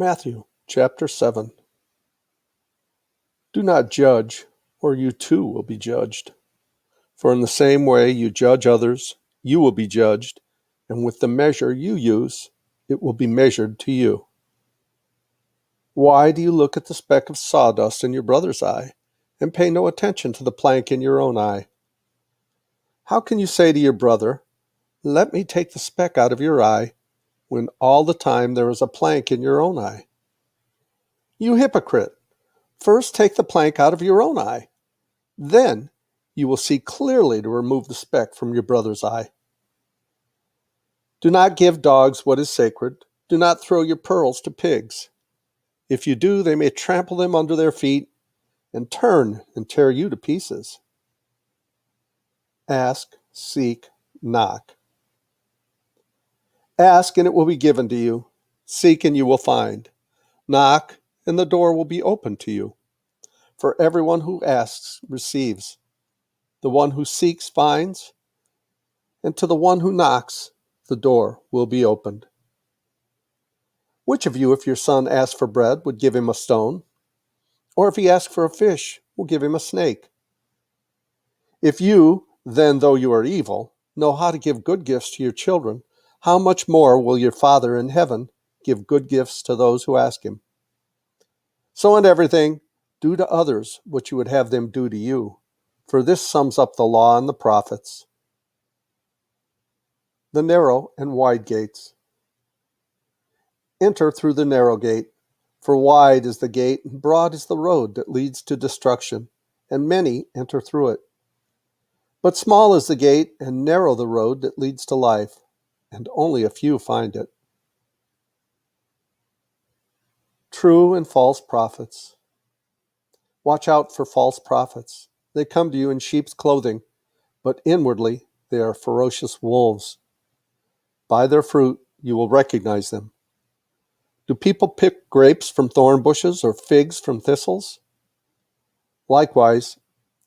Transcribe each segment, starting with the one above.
Matthew chapter 7. Do not judge, or you too will be judged. For in the same way you judge others, you will be judged, and with the measure you use, it will be measured to you. Why do you look at the speck of sawdust in your brother's eye, and pay no attention to the plank in your own eye? How can you say to your brother, "Let me take the speck out of your eye," when all the time there is a plank in your own eye? You hypocrite! First take the plank out of your own eye. Then you will see clearly to remove the speck from your brother's eye. Do not give dogs what is sacred. Do not throw your pearls to pigs. If you do, they may trample them under their feet and turn and tear you to pieces. Ask, seek, knock. Ask, and it will be given to you. Seek, and you will find. Knock, and the door will be opened to you. For everyone who asks receives. The one who seeks finds. And to the one who knocks, the door will be opened. Which of you, if your son asks for bread, would give him a stone? Or if he asks for a fish, will give him a snake? If you, then, though you are evil, know how to give good gifts to your children, how much more will your Father in heaven give good gifts to those who ask him? So in everything, do to others what you would have them do to you, for this sums up the law and the prophets. The narrow and wide gates. Enter through the narrow gate, for wide is the gate and broad is the road that leads to destruction, and many enter through it. But small is the gate and narrow the road that leads to life, and only a few find it. True and false prophets. Watch out for false prophets. They come to you in sheep's clothing, but inwardly they are ferocious wolves. By their fruit you will recognize them. Do people pick grapes from thorn bushes or figs from thistles? Likewise,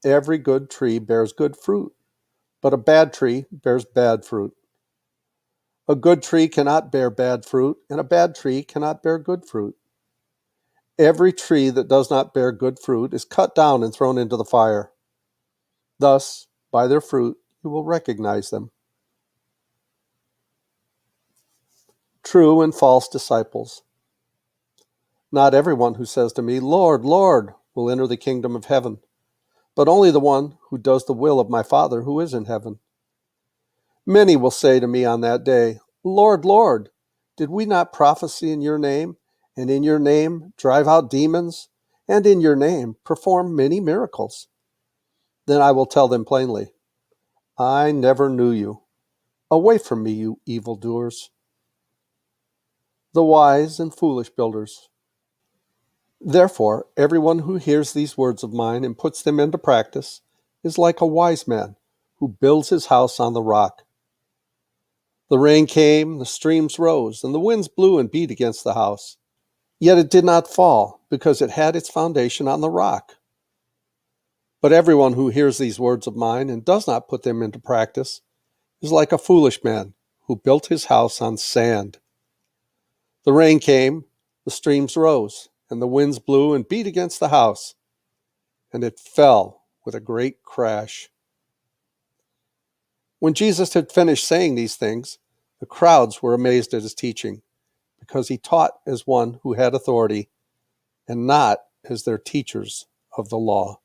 every good tree bears good fruit, but a bad tree bears bad fruit. A good tree cannot bear bad fruit, and a bad tree cannot bear good fruit. Every tree that does not bear good fruit is cut down and thrown into the fire. Thus, by their fruit, you will recognize them. True and false disciples. Not everyone who says to me, "Lord, Lord," will enter the kingdom of heaven, but only the one who does the will of my Father who is in heaven. Many will say to me on that day, "Lord, Lord, did we not prophesy in your name, and in your name drive out demons, and in your name perform many miracles?" Then I will tell them plainly, "I never knew you. Away from me, you evildoers." The wise and foolish builders. Therefore, everyone who hears these words of mine and puts them into practice is like a wise man who builds his house on the rock. The rain came, the streams rose, and the winds blew and beat against the house. Yet it did not fall, because it had its foundation on the rock. But everyone who hears these words of mine and does not put them into practice is like a foolish man who built his house on sand. The rain came, the streams rose, and the winds blew and beat against the house, and it fell with a great crash. When Jesus had finished saying these things, the crowds were amazed at his teaching, because he taught as one who had authority, and not as their teachers of the law.